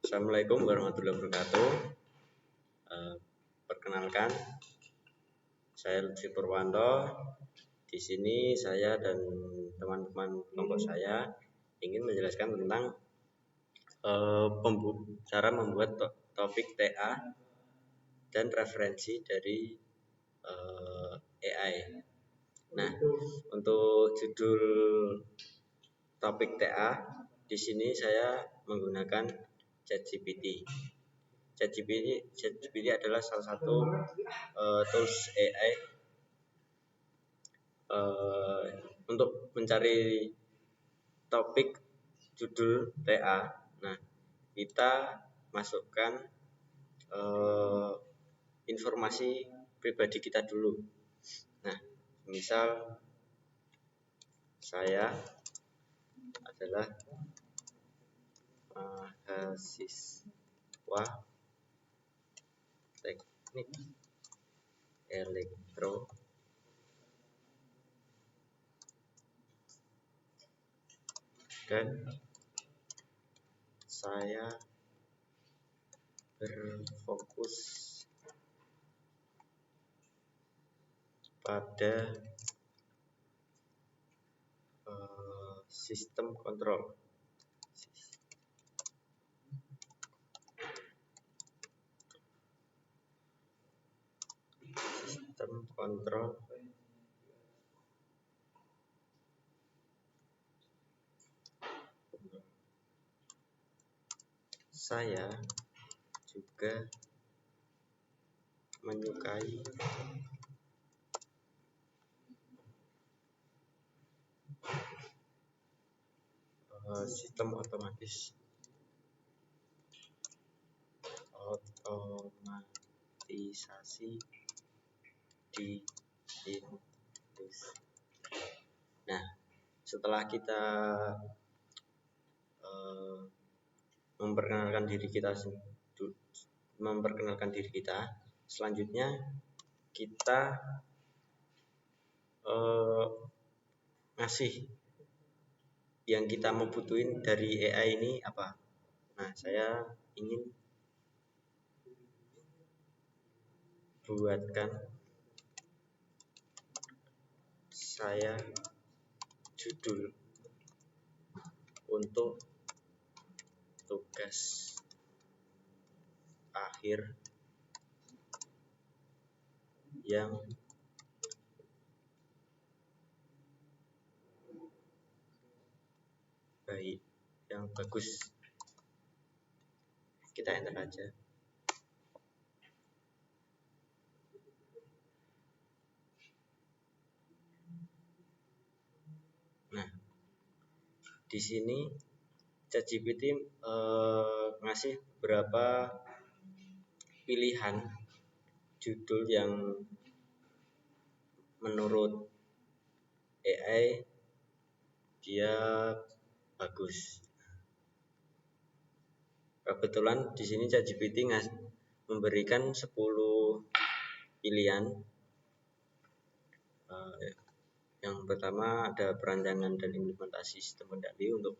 Assalamualaikum warahmatullahi wabarakatuh. Perkenalkan, saya Lutfi Purwanto. Di sini saya dan teman-teman kelompok saya ingin menjelaskan tentang cara membuat topik TA dan referensi dari AI. Nah, untuk judul topik TA di sini saya menggunakan ChatGPT. ChatGPT adalah salah satu tools AI untuk mencari topik judul TA. Nah, kita masukkan informasi pribadi kita dulu. Nah, misal saya adalah mahasiswa teknik elektro dan saya berfokus pada sistem kontrol. Sistem kontrol saya juga menyukai sistem otomatisasi di industri. Nah, setelah kita memperkenalkan diri kita, selanjutnya kita ngasih yang kita mau butuhin dari AI ini apa. Nah, saya ingin buatkan saya judul untuk tugas akhir yang baik, yang bagus. Kita enter aja. Nah, di sini ChatGPT ngasih beberapa pilihan judul yang menurut AI dia bagus. Kebetulan di sini ChatGPT memberikan 10 pilihan. Yang pertama ada perancangan dan implementasi sistem kendali untuk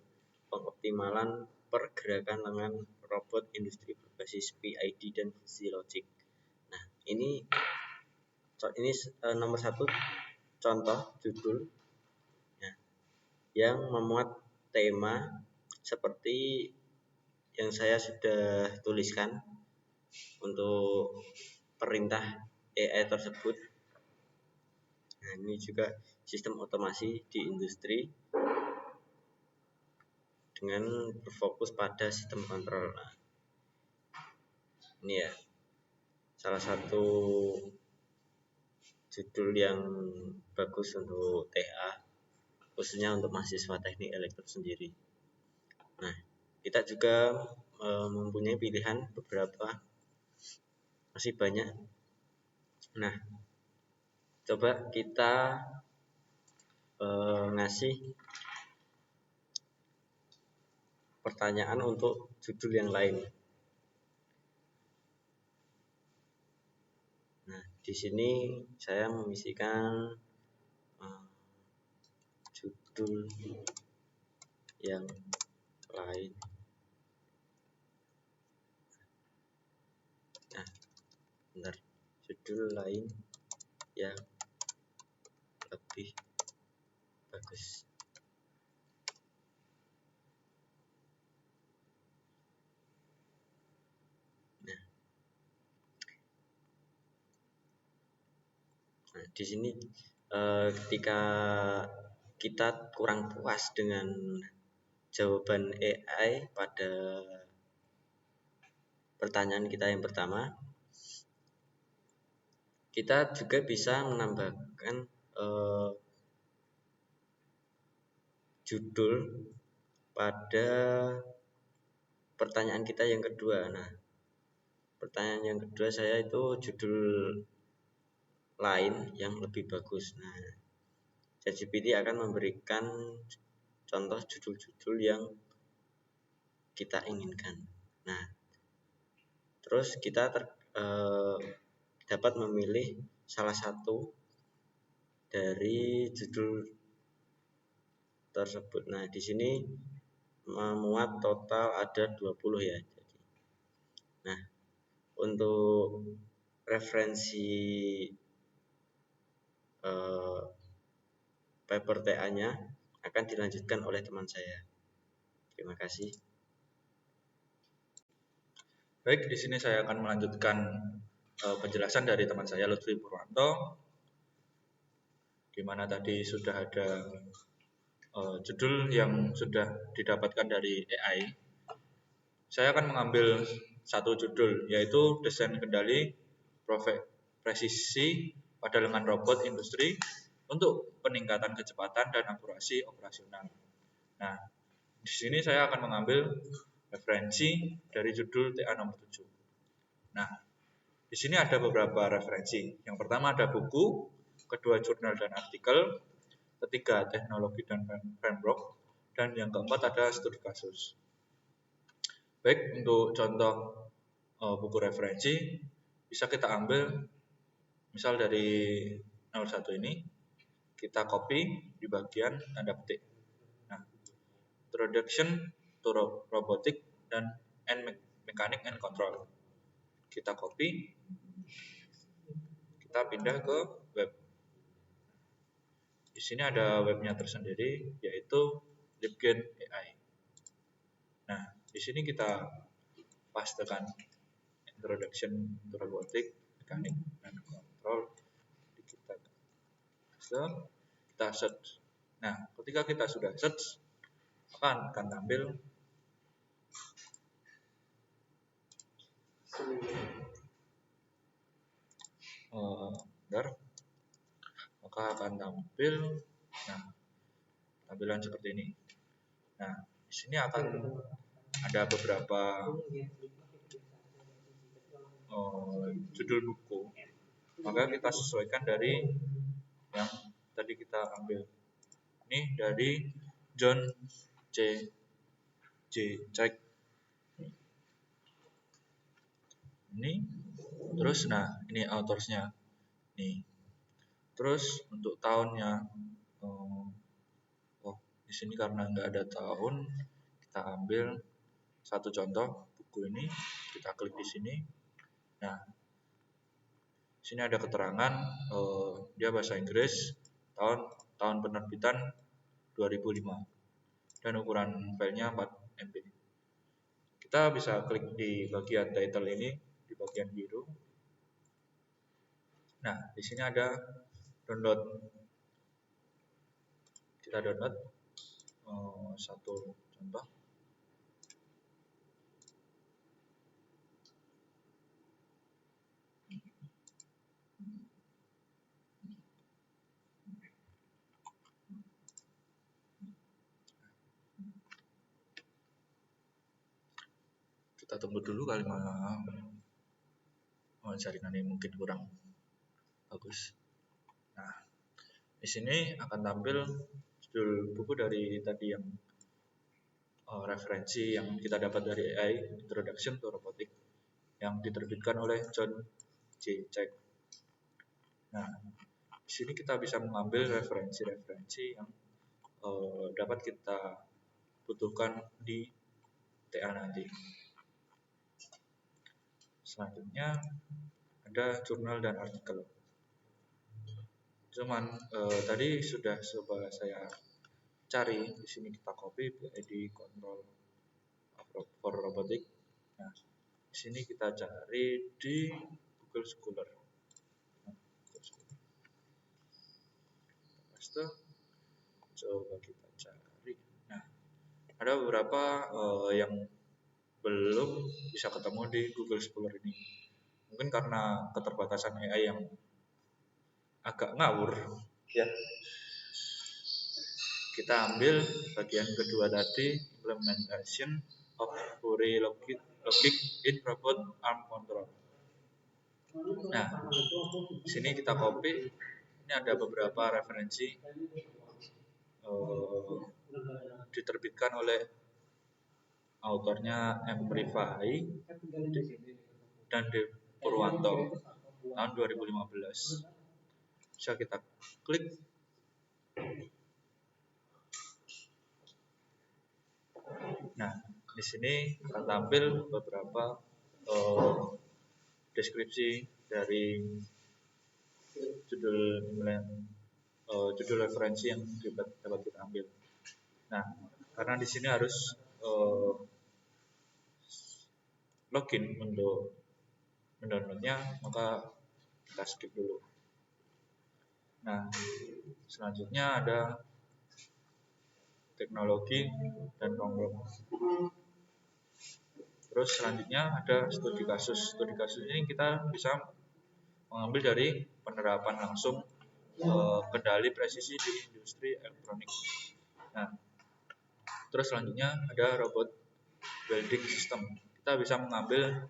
pengoptimalan pergerakan lengan robot industri berbasis PID dan fuzzy logic. Nah, ini nomor 1 contoh judul yang memuat tema seperti yang saya sudah tuliskan untuk perintah AI tersebut. Nah, ini juga sistem otomasi di industri dengan berfokus pada sistem kontrol. Nah, ini ya salah satu judul yang bagus untuk TA, khususnya untuk mahasiswa teknik elektro sendiri. Nah, kita juga mempunyai pilihan beberapa, masih banyak. Nah, coba kita ngasih pertanyaan untuk judul yang lain. Nah, di sini saya mengisikan judul yang lain. Nah, benar, judul lain yang lebih bagus. Nah, di sini ketika kita kurang puas dengan jawaban AI pada pertanyaan kita yang pertama, kita juga bisa menambahkan judul pada pertanyaan kita yang kedua. Nah, pertanyaan yang kedua saya itu judul lain yang lebih bagus. Nah, ChatGPT akan memberikan contoh judul-judul yang kita inginkan. Nah, terus kita dapat memilih salah satu dari judul tersebut. Nah, di sini memuat total ada 20 ya. Nah, untuk referensi paper TA-nya akan dilanjutkan oleh teman saya. Terima kasih. Baik, di sini saya akan melanjutkan penjelasan dari teman saya Lutfi Purwanto, di mana tadi sudah ada judul yang sudah didapatkan dari AI. Saya akan mengambil satu judul, yaitu desain kendali presisi pada lengan robot industri untuk peningkatan kecepatan dan akurasi operasional. Nah, di sini saya akan mengambil referensi dari judul TA nomor 7. Nah, di sini ada beberapa referensi. Yang pertama ada buku, kedua jurnal dan artikel, ketiga teknologi dan framework, dan yang keempat ada studi kasus. Baik, untuk contoh buku referensi bisa kita ambil misal dari nomor 1 ini, kita copy di bagian tanda petik. Nah, Introduction to Robotic dan Mechanic and Control. Kita copy, kita pindah ke web. Di sini ada webnya tersendiri, yaitu LibGen AI. Nah, di sini kita pastekan Introduction to Robotic, Mechanic and Control. Kita search. Nah, ketika kita sudah search, akan tampil maka akan tampil tampilan seperti ini. Nah, di sini akan ada beberapa judul buku, maka kita sesuaikan dari yang tadi kita ambil. Ini dari John J. Check. Ini terus, nah ini autorsnya nih. Terus untuk tahunnya, di sini karena nggak ada tahun, kita ambil satu contoh buku ini, kita klik di sini. Nah, di sini ada keterangan dia bahasa Inggris, tahun penerbitan 2005 dan ukuran filenya 4 MB. Kita bisa klik di bagian title ini, di bagian biru. Nah, di sini ada download. Kita download satu contoh. Kita tunggu dulu kali jaringannya mungkin kurang bagus. Nah, di sini akan tampil judul buku dari tadi yang referensi yang kita dapat dari AI, Introduction to Robotic, yang diterbitkan oleh John J. Check. Nah, di sini kita bisa mengambil referensi-referensi yang dapat kita butuhkan di TA nanti. Selanjutnya ada jurnal dan artikel. Cuman tadi sudah coba saya cari, di sini kita copy PID control for robotic. Nah, di sini kita cari di Google Scholar. Coba kita cari. Nah, ada beberapa yang belum bisa ketemu di Google Scholar ini. Mungkin karena keterbatasan AI yang agak ngawur. Ya. Kita ambil bagian kedua tadi, implementation of Fourier logic in robot arm control. Nah, sini kita copy. Ini ada beberapa referensi diterbitkan oleh autornya M. Rifai dan D. Purwanto tahun 2015. Bisa kita klik. Nah, di sini akan tampil beberapa deskripsi dari judul referensi yang dapat kita ambil. Nah, karena di sini harus login untuk mendownloadnya, maka kita skip dulu. Nah, selanjutnya ada teknologi dan program. Terus selanjutnya ada studi kasus. Studi kasus ini kita bisa mengambil dari penerapan langsung kendali presisi di industri elektronik. Nah, terus selanjutnya ada robot welding system. Kita bisa mengambil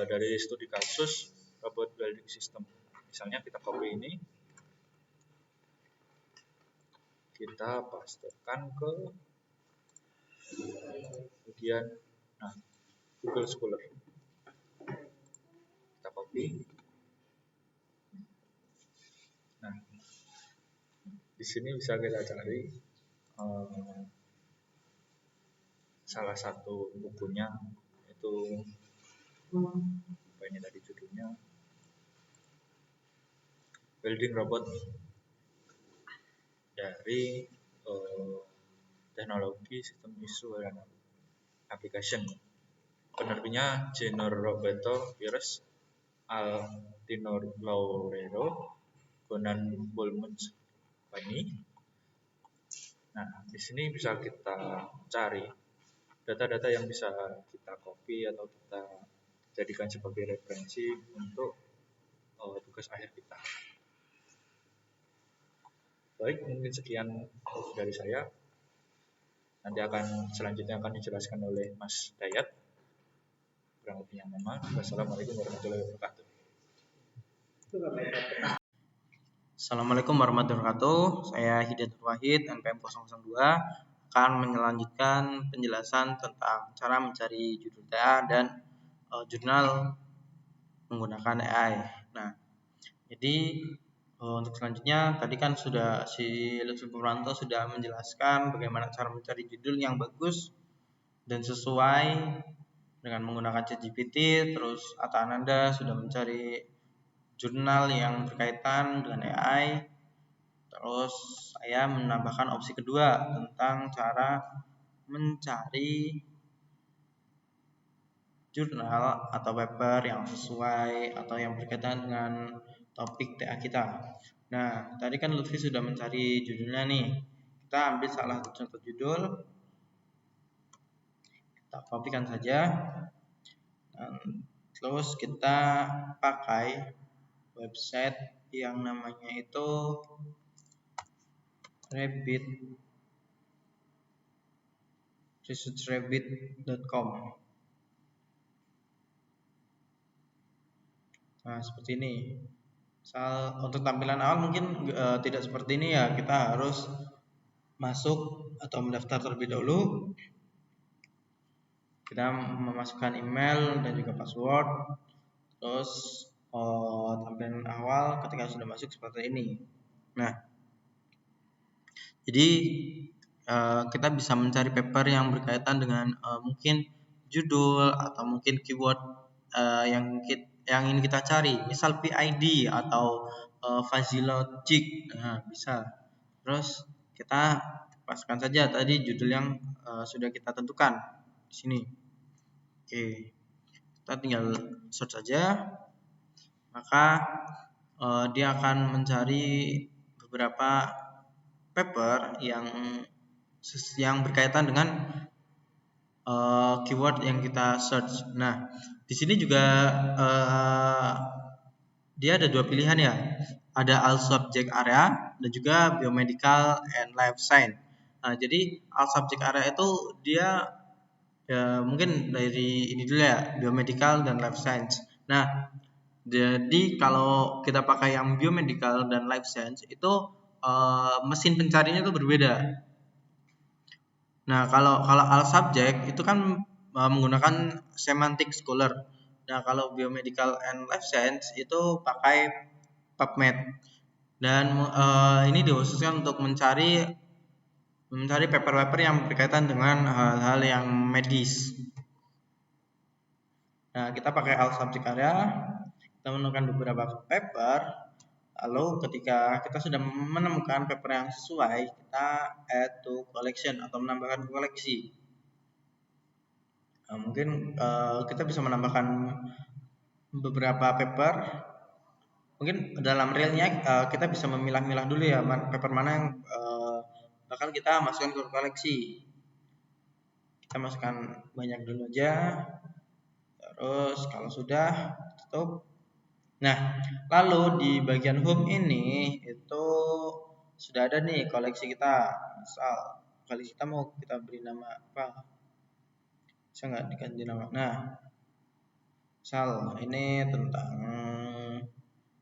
dari studi kasus robot welding system. Misalnya kita copy ini, kita pastekan ke bagian Google Scholar. Kita copy. Nah, di sini bisa kita cari salah satu bukunya, itu apa ini tadi judulnya, Welding Robot dari teknologi sistem isu dan application. Penerbitnya Jenner Roberto Pires, Altino Laurero, Conan Bulmans ini. Nah, di sini bisa kita cari data-data yang bisa kita copy atau kita jadikan sebagai referensi untuk tugas akhir kita. Baik, mungkin sekian dari saya. Nanti selanjutnya akan dijelaskan oleh Mas Dayat. Kurang lebihnya mohon maaf. Wassalamualaikum warahmatullahi wabarakatuh. Assalamualaikum warahmatullahi wabarakatuh. Saya Hidayatul Wahid, NPM 002, akan melanjutkan penjelasan tentang cara mencari judul TA dan jurnal menggunakan AI. Nah, jadi untuk selanjutnya tadi kan sudah si Lutfi Purwanto sudah menjelaskan bagaimana cara mencari judul yang bagus dan sesuai dengan menggunakan ChatGPT. Terus Atta Ananda sudah mencari jurnal yang berkaitan dengan AI. Terus saya menambahkan opsi kedua tentang cara mencari jurnal atau paper yang sesuai atau yang berkaitan dengan topik TA kita. Nah, tadi kan Lutfi sudah mencari judulnya nih. Kita ambil salah satu contoh judul, kita kopikan saja, dan terus kita pakai website yang namanya itu researchrabbit.com. Nah, seperti ini. Untuk tampilan awal mungkin tidak seperti ini ya. Kita harus masuk atau mendaftar terlebih dahulu. Kita memasukkan email dan juga password. Terus tampilan awal ketika sudah masuk seperti ini. Nah, jadi kita bisa mencari paper yang berkaitan dengan mungkin judul atau mungkin keyword yang ingin kita cari, misal PID atau fuzzy logic. Nah, bisa. Terus kita paskan saja tadi judul yang sudah kita tentukan di sini. Oke, kita tinggal search saja, maka dia akan mencari beberapa paper yang berkaitan dengan keyword yang kita search. Nah, di sini juga dia ada dua pilihan ya. Ada all subject area dan juga biomedical and life science. Nah, jadi all subject area itu dia ya mungkin dari ini dulu ya, biomedical dan life science. Nah, jadi kalau kita pakai yang biomedical dan life science itu mesin pencarinya itu berbeda. Nah, kalau all subject itu kan menggunakan semantic scholar. Nah, kalau biomedical and life science itu pakai PubMed. Dan ini dikhususkan untuk mencari paper-paper yang berkaitan dengan hal-hal yang medis. Nah, kita pakai all subject area, kita menemukan beberapa paper. Lalu ketika kita sudah menemukan paper yang sesuai, kita add to collection atau menambahkan koleksi. Nah, mungkin kita bisa menambahkan beberapa paper. Mungkin dalam realnya kita bisa memilah-milah dulu ya paper mana yang bakal kita masukkan ke koleksi. Kita masukkan banyak dulu aja. Terus kalau sudah tutup. Nah, lalu di bagian home ini itu sudah ada nih koleksi kita. Misal koleksi kita mau kita beri nama apa? Bisa nggak diganti nama? Nah, misal ini tentang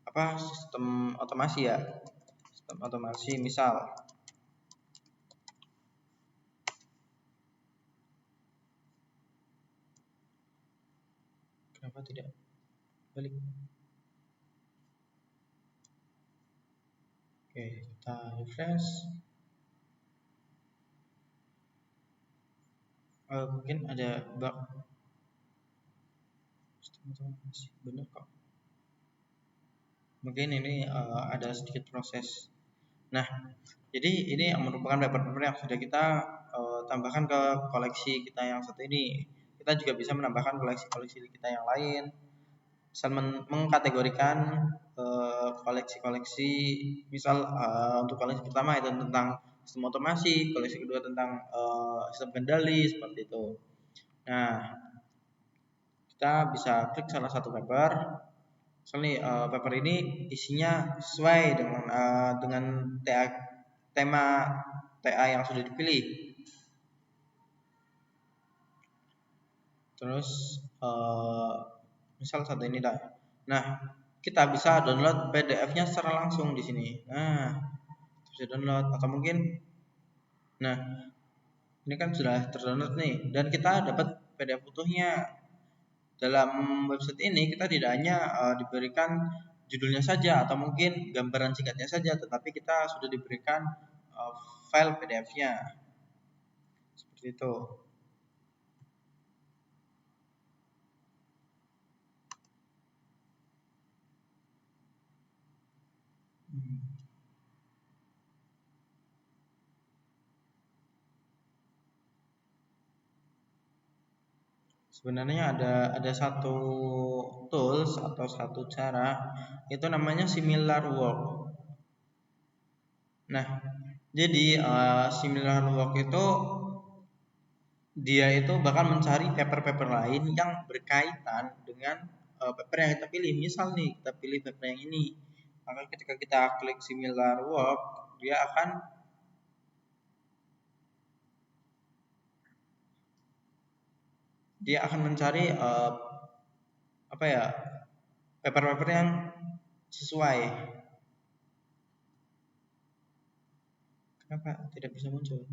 apa, sistem otomasi ya, sistem otomasi. Misal kenapa tidak balik? Oke, kita refresh. Mungkin ada bug. Sistem otomasi benar kok. Mungkin ini ada sedikit proses. Nah, jadi ini merupakan paper-paper yang sudah kita tambahkan ke koleksi kita yang satu ini. Kita juga bisa menambahkan koleksi-koleksi kita yang lain. Misal mengkategorikan koleksi-koleksi. Misal untuk koleksi pertama itu tentang sistem otomasi, koleksi kedua tentang sistem kendali, seperti itu. Nah, kita bisa klik salah satu paper. Misalnya paper ini isinya sesuai dengan tema TA yang sudah dipilih. Terus misal satu ini dah. Nah, kita bisa download PDF-nya secara langsung di sini. Nah, bisa download atau mungkin, nah ini kan sudah terdownload nih, dan kita dapat PDF utuhnya. Dalam website ini kita tidak hanya diberikan judulnya saja atau mungkin gambaran singkatnya saja, tetapi kita sudah diberikan file PDF-nya seperti itu. Sebenarnya ada satu tools atau satu cara, itu namanya SimilarWork. Nah, jadi SimilarWork itu dia itu bakal mencari paper-paper lain yang berkaitan dengan paper yang kita pilih. Misal nih kita pilih paper yang ini, maka ketika kita klik SimilarWork, dia akan mencari apa ya, paper-paper yang sesuai. Kenapa tidak bisa muncul?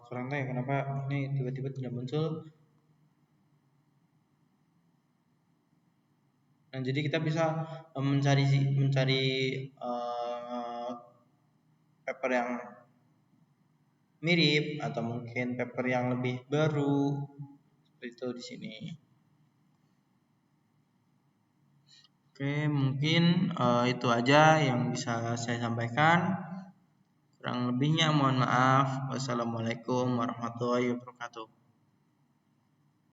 Kurang tahu ya kenapa ini tiba-tiba tidak muncul. Nah, jadi kita bisa mencari paper yang mirip atau mungkin paper yang lebih baru seperti itu di sini. Oke, mungkin itu aja yang bisa saya sampaikan. Kurang lebihnya mohon maaf. Wassalamualaikum warahmatullahi wabarakatuh.